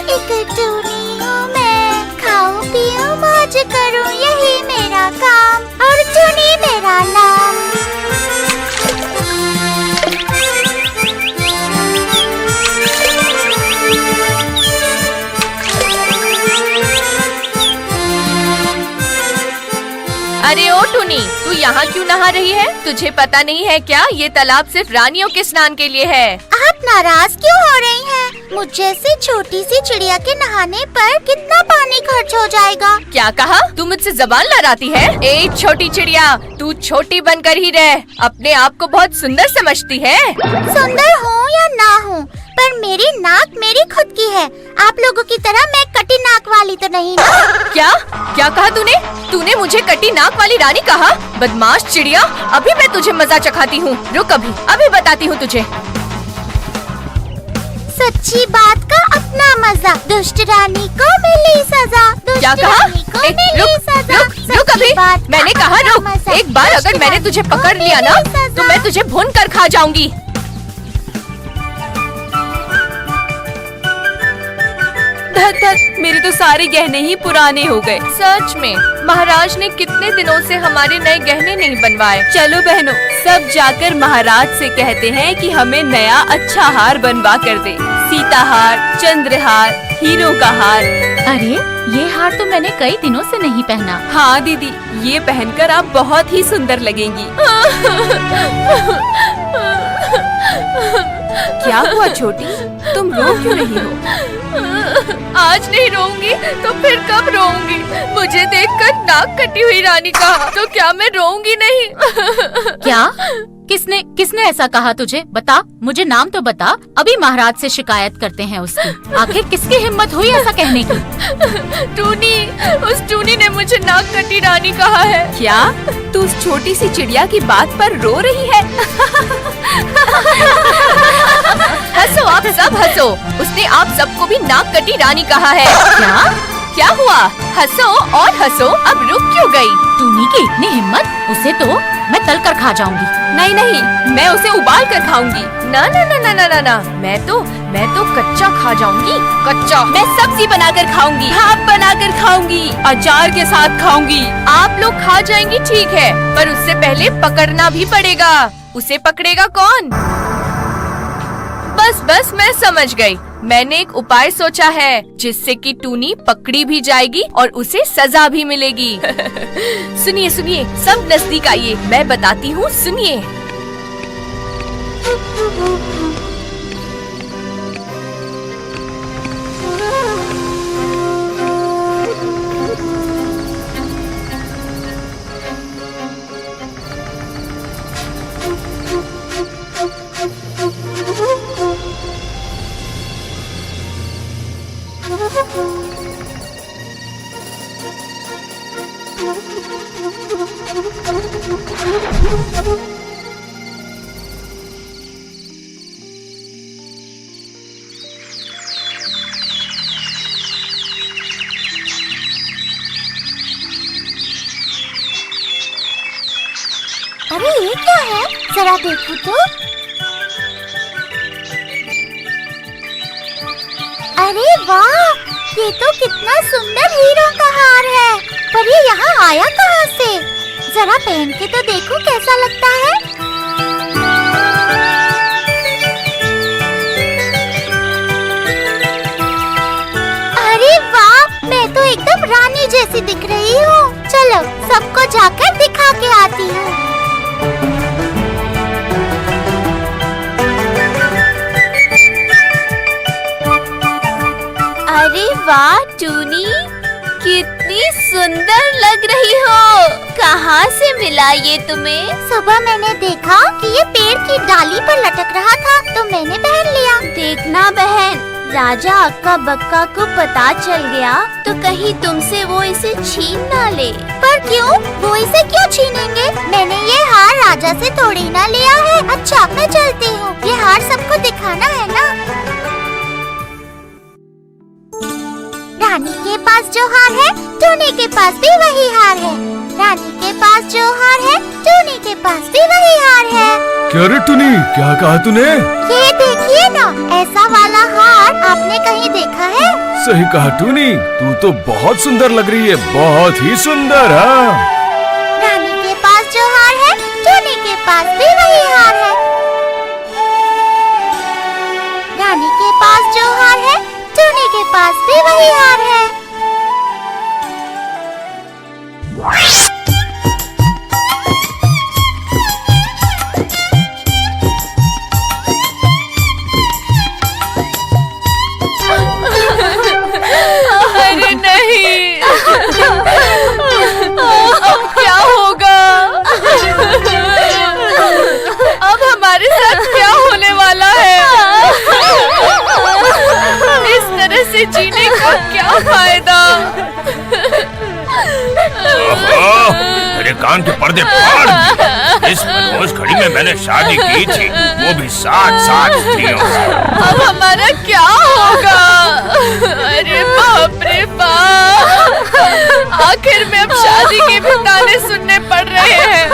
एक टूनी हूँ मैं, खाऊं पीऊं मौज करूं यही मेरा काम, और टूनी मेरा नाम। अरे ओ टूनी, तू यहाँ क्यों नहा रही है? तुझे पता नहीं है क्या, ये तालाब सिर्फ रानियों के स्नान के लिए है। आप नाराज क्यों हो रही हैं? मुझ जैसी छोटी सी चिड़िया के नहाने पर कितना पानी खर्च हो जाएगा? क्या कहा? तू मुझसे जबान लड़ाती है? ए छोटी चिड़िया, तू छोटी बनकर ही रह। अपने आप को बहुत सुंदर समझती है। सुंदर हूँ या ना हूँ, पर मेरी नाक मेरी खुद की है। आप लोगों की तरह मैं कटी नाक वाली तो नहीं ना? क्या क्या कहा तूने? तूने मुझे कटी नाक वाली रानी कहा? बदमाश चिड़िया, अभी मैं तुझे मजा चखाती हूँ। रुक, अभी बताती हूँ तुझे। सच्ची बात का अपना मजा, दुष्ट रानी को मिली सजा। क्या कहा? रुक अभी, मैंने कहा रुक। एक बार अगर मैंने तुझे पकड़ लिया ना, तो मैं तुझे भून कर खा जाऊंगी। मेरे तो सारे गहने ही पुराने हो गए। सच में, महाराज ने कितने दिनों से हमारे नए गहने नहीं बनवाए। चलो बहनों, सब जाकर महाराज से कहते हैं कि हमें नया अच्छा हार बनवा कर दे। सीता हार, चंद्रहार, हीरों का हार। अरे ये हार तो मैंने कई दिनों से नहीं पहना। हाँ दीदी, ये पहनकर आप बहुत ही सुंदर लगेंगी। क्या हुआ छोटी, तुम रो क्यों रही हो? आज नहीं रोऊंगी तो फिर कब रोऊंगी? मुझे देखकर नाक कटी हुई रानी कहा तो क्या मैं रोऊंगी नहीं? क्या? किसने ऐसा कहा तुझे? बता, मुझे नाम तो बता, अभी महाराज से शिकायत करते हैं उसकी। आखिर किसकी हिम्मत हुई ऐसा कहने की? टूनी, उस टूनी ने मुझे नाक कटी रानी कहा है। क्या तू उस छोटी सी चिड़िया की बात पर रो रही है? हंसो, आप सब हंसो। उसने आप सबको भी नाक कटी रानी कहा है। क्या हुआ? हंसो और हंसो, अब रुक क्यों गई? टूनी की इतनी हिम्मत, उसे तो मैं तल कर खा जाऊंगी। नहीं, मैं उसे उबाल कर खाऊंगी। ना, मैं तो कच्चा खा जाऊंगी। कच्चा मैं सब्जी बनाकर खाऊंगी, भाप बनाकर खाऊंगी, अचार के साथ खाऊंगी। आप लोग खा जाएंगी ठीक है, पर उससे पहले पकड़ना भी पड़ेगा। उसे पकड़ेगा कौन? बस मैं समझ गई। मैंने एक उपाय सोचा है जिससे कि टूनी पकड़ी भी जाएगी और उसे सजा भी मिलेगी। सुनिए, सब नजदीक आइए, मैं बताती हूँ, सुनिए। अरे ये क्या है? जरा देखो तो। अरे वाह, ये तो कितना सुंदर हीरों का हार है। पर ये यहाँ आया कहाँ से? जरा पहन के तो देखो कैसा लगता है। अरे वाह, मैं तो एकदम रानी जैसी दिख रही हूँ। चलो सबको जाकर दिखा के आती हूँ। अरे वाह टूनी, कितनी सुंदर लग रही हो। कहाँ से मिला ये तुम्हें? सुबह मैंने देखा कि ये पेड़ की डाली पर लटक रहा था तो मैंने पहन लिया। देखना बहन, राजा अक्का बक्का को पता चल गया तो कहीं तुमसे वो इसे छीन ना ले। पर क्यों? वो इसे क्यों छीनेंगे? मैंने ये हार राजा से थोड़ी ना लिया है। अच्छा मैं चलती हूँ, ये हार सबको दिखाना है ना। रानी के पास जो हार है, टूनी के पास भी वही हार है। रानी के पास जो हार है, टूनी के पास भी वही हार है। क्या रे टूनी, क्या कहा तूने? ये देखिए ना, ऐसा वाला हार आपने कहीं देखा है? सही कहा टूनी, तू तो बहुत सुंदर लग रही है, बहुत ही सुंदर। हाँ, रानी के पास जो हार है, टूनी के पास भी वही हार है। रानी के पास जो हार है, टूनी के पास भी वही हार है। अरे नहीं, अब क्या होगा? अब हमारे साथ क्या होने वाला है? इस तरह से जीने का क्या फायदा? मेरे कान के पर्दे फाड़ दिए। इस मनोज घड़ी में मैंने शादी की थी, वो भी 7 स्त्रियों से। अब हमारा क्या होगा? अरे बाप रे बाप, आखिर में अब शादी के भी ताने सुनने पड़ रहे हैं।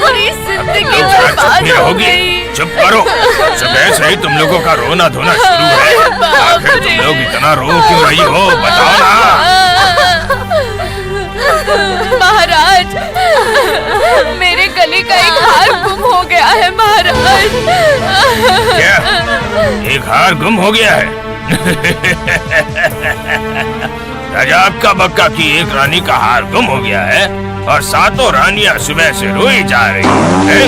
पूरी जिंदगी बर्बाद हो गई। चुप करो, सुबह से ही तुम लोगों का रोना धोना शुरू है। आखिर तुम लोग इतना रो क्यों रही हो, बताओ ना। महाराज, मेरे गले का एक हार गुम हो गया है महाराज। क्या एक हार गुम हो गया है? रजाब का बक्का की एक रानी का हार गुम हो गया है और 7 रानियां सुबह से रोई जा रही हैं।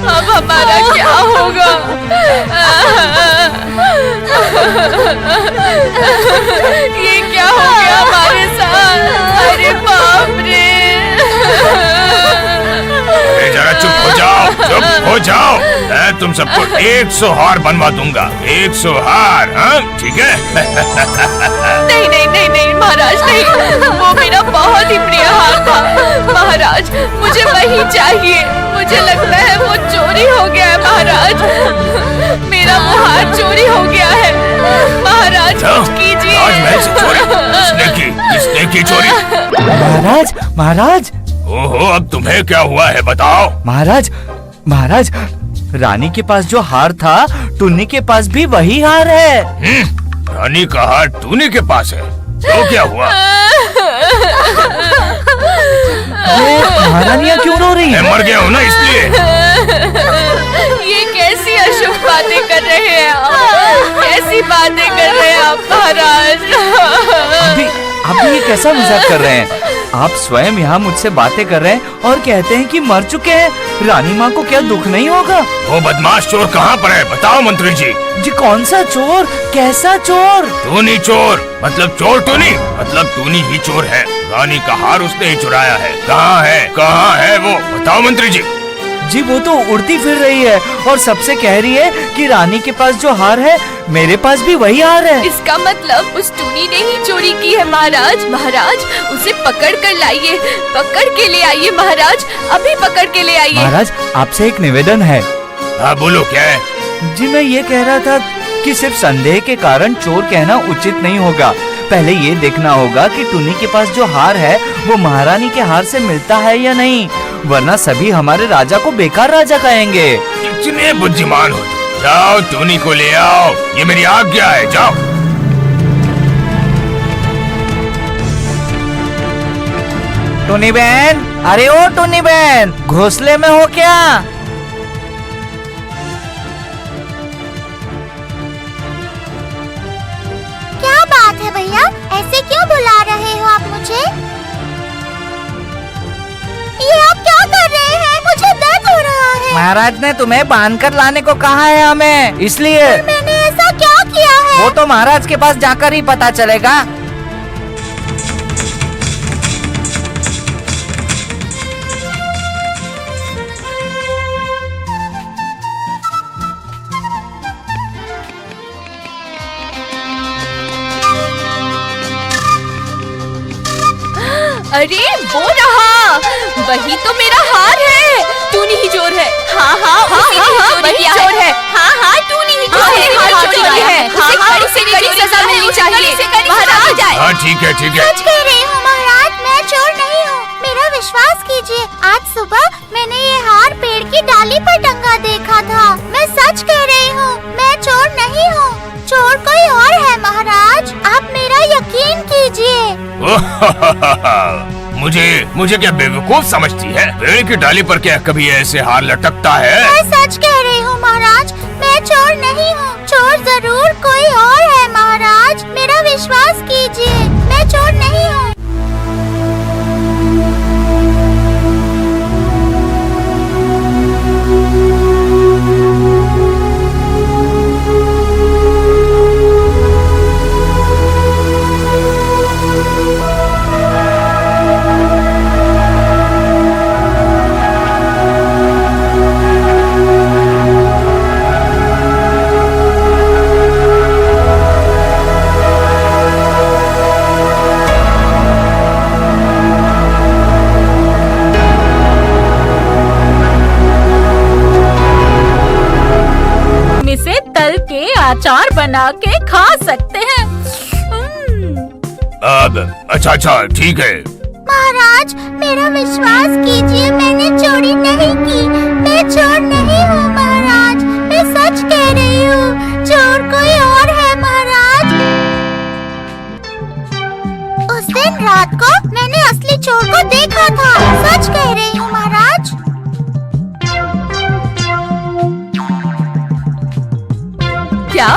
अब हमारा क्या होगा? ये क्या हो गया हमारे साथ? अरे बाप रे! अरे जरा चुप हो जाओ, चुप हो जाओ। मैं तुम सबको 100 हार बनवा दूंगा, 100 हार। हाँ ठीक है? नहीं नहीं नहीं नहीं महाराज, नहीं, वो मेरा बहुत ही प्रिय हार था। महाराज, मुझे वही चाहिए। मुझे लगता है वो चोरी हो गया है महाराज। मेरा वो हार चोरी हो गया है महाराज, कुछ कीजिए। राजमहल से चोरी? किसने की चोरी? महाराज, महाराज, ओहो, अब तुम्हें क्या हुआ है बताओ। महाराज, महाराज, रानी के पास जो हार था, टुन्नी के पास भी वही हार है। रानी का हार टूनी के पास है, तो क्या हुआ? ये महारानियाँ क्यों रो रही मैं हैं? मर गया हूँ ना इसलिए। ये कैसी अशुभ बातें कर रहे हैं आप? कैसी बातें कर रहे हैं आप महाराज? अभी ये कैसा मजाक कर रहे हैं? आप स्वयं यहाँ मुझसे बातें कर रहे हैं और कहते हैं कि मर चुके हैं। रानी माँ को क्या दुख नहीं होगा? वो बदमाश चोर कहाँ पर है बताओ मंत्री जी। जी कौन सा चोर? कैसा चोर? टूनी चोर, मतलब चोर टूनी, मतलब टूनी ही चोर है। रानी का हार उसने ही चुराया है। कहाँ है, कहाँ है वो, बताओ मंत्री जी। जी वो तो उड़ती फिर रही है और सबसे कह रही है कि रानी के पास जो हार है, मेरे पास भी वही हार है। इसका मतलब उस टूनी ने ही चोरी की है महाराज। महाराज, उसे पकड़ कर लाइए, पकड़ के ले आइए महाराज, अभी पकड़ के ले आइए। महाराज, आपसे एक निवेदन है। हाँ बोलो, क्या है? जी मैं ये कह रहा था कि सिर्फ संदेह के कारण चोर कहना उचित नहीं होगा। पहले ये देखना होगा कि टुनी के पास जो हार है वो महारानी के हार से मिलता है या नहीं, वरना सभी हमारे राजा को बेकार राजा कहेंगे। कितने बुद्धिमान हो तुम। जाओ टूनी को ले आओ, ये मेरी आज्ञा है, जाओ। टुनी बहन, अरे ओ टुनी बहन, घोंसले में हो क्या? क्या बात है भैया, ऐसे क्यों बुला रहे हो आप मुझे? ये आप क्या कर रहे हैं? मुझे दर्द हो रहा है। महाराज ने तुम्हें बांध कर लाने को कहा है हमें, इसलिए। मैंने ऐसा क्या किया है? वो तो महाराज के पास जाकर ही पता चलेगा। अरे वो रहा, वही तो मेरा हार है। टूनी ही चोर है। हाँ हाँ उसी ने ही चोरी किया है। हाँ हाँ टूनी ही हार चोरी किया है। उसे कड़ी से कड़ी सजा मिलनी चाहिए। महाराज जाए। हाँ ठीक है, ठीक है। सच कह रही हूँ महाराज, मैं चोर नहीं हूँ। मेरा विश्वास कीजिए, आज सुबह मैंने ये हार पेड़ की रस्सी पर टंगा देखा था। मैं सच कह रही हूँ, मैं चोर नहीं हूँ। चोर कोई और है महाराज, आप मेरा यकीन कीजिए। मुझे क्या बेवकूफ समझती है? पेड़ की डाली पर क्या कभी ऐसे हार लटकता है? मैं सच कह रही हूँ महाराज, मैं चोर नहीं हूँ। चोर जरूर कोई और है महाराज, मेरा विश्वास कीजिए, मैं चोर नहीं हूँ। इसे तल के अचार बना के खा सकते हैं। अब अच्छा ठीक है। महाराज मेरा विश्वास कीजिए, मैंने चोरी नहीं की। मैं चोर नहीं हूँ महाराज, मैं सच कह रही हूँ। चोर कोई और है महाराज। उस दिन रात को मैंने असली चोर को देखा था, सच कह रही हूँ महाराज। क्या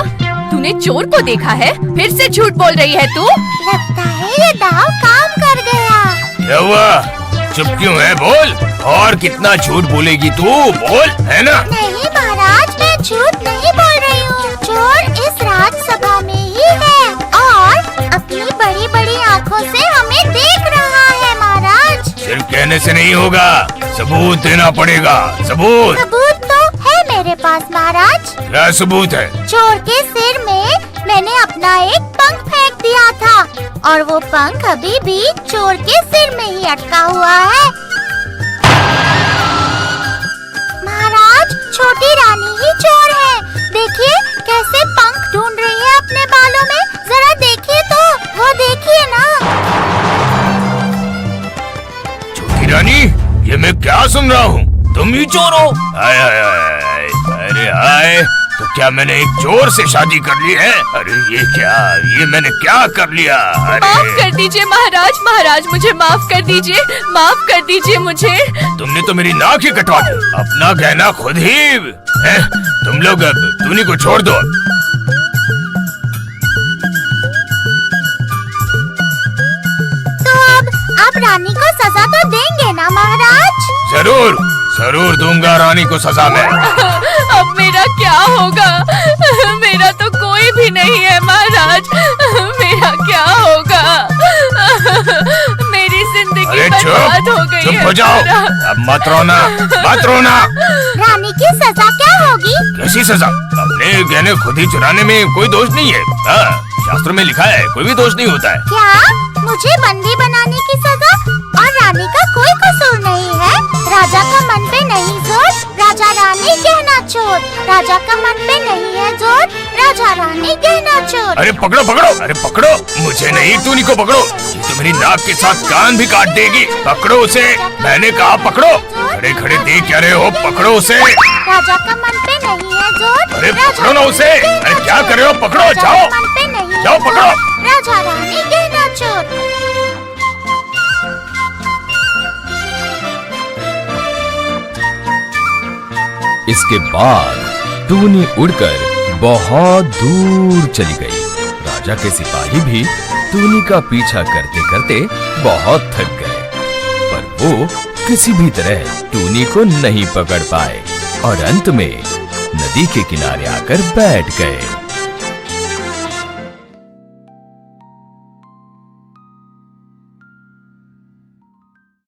तूने चोर को देखा है? फिर से झूठ बोल रही है तू? लगता है ये दाव काम कर गया। क्या हुआ? चुप क्यों है? बोल। और कितना झूठ बोलेगी तू? बोल, है ना? नहीं महाराज, मैं झूठ नहीं बोल रही हूँ। चोर इस राजसभा में ही है और अपनी बड़ी बड़ी आँखों से हमें देख रहा है महाराज। सिर्फ कहने से नहीं होगा, सबूत देना पड़ेगा। सबूत सबूत तो है मेरे पास महाराज। क्या सबूत है? चोर के सिर में मैंने अपना एक पंख फेंक दिया था और वो पंख अभी भी चोर के सिर में ही अटका हुआ है। महाराज छोटी रानी ही चोर है। देखिए कैसे पंख ढूंढ रही है अपने बालों में, जरा देखिए तो, वो देखिए ना। छोटी रानी, ये मैं क्या सुन रहा हूँ? तुम ही चोर हो? आय आय आय, अरे आय, तो क्या मैंने एक चोर से शादी कर ली है? अरे ये मैंने क्या कर लिया? माफ अरे कर दीजिए महाराज, महाराज मुझे माफ कर दीजिए, माफ कर दीजिए मुझे। तुमने तो मेरी नाक ही कटवा दी। अपना गहना खुद ही है? तुम लोग अब टूनी को छोड़ दो। तो अब आप रानी को सजा तो देंगे ना महाराज? जरूर दूंगा रानी को सजा में। अब मेरा क्या होगा? मेरा तो कोई भी नहीं है महाराज, मेरा क्या होगा? मेरी जिंदगी अरे बर्बाद हो गई चुप है हो जाओ। महाराज। अब मत रोना। रानी की सजा क्या होगी? कैसी सजा? अपने गहने खुद ही चुराने में कोई दोष नहीं है। हाँ, शास्त्र में लिखा है कोई भी दोष नहीं होता है। क्या मुझे बंदी बनाने की सजा? और रानी का कोई कसूर नहीं है। राजा का मन पे नहीं जोर, राजा रानी कहना चोर। राजा का मन पे नहीं है जोर, राजा रानी कहना चोर। अरे पकड़ो। अरे पकड़ो, मुझे नहीं टूनी को पकड़ो। ये तो मेरी नाक के साथ कान भी काट देगी। पकड़ो उसे, मैंने कहा पकड़ो। खड़े देख क्या रहे हो? पकड़ो उसे। राजा का मन पे नहीं है जोर। अरे राजा पकड़ो ना उसे। रानी कहना अरे क्या चोर। कर रहे हो? पकड़ो, राजा जाओ। का मन पे नहीं है जाओ, पकड़ो। जोर, राजा रानी कहना चोर। इसके बाद टूनी उड़कर बहुत दूर चली गई। राजा के सिपाही भी टूनी का पीछा करते करते बहुत थक गए, पर वो किसी भी तरह टूनी को नहीं पकड़ पाए और अंत में नदी के किनारे आकर बैठ गए।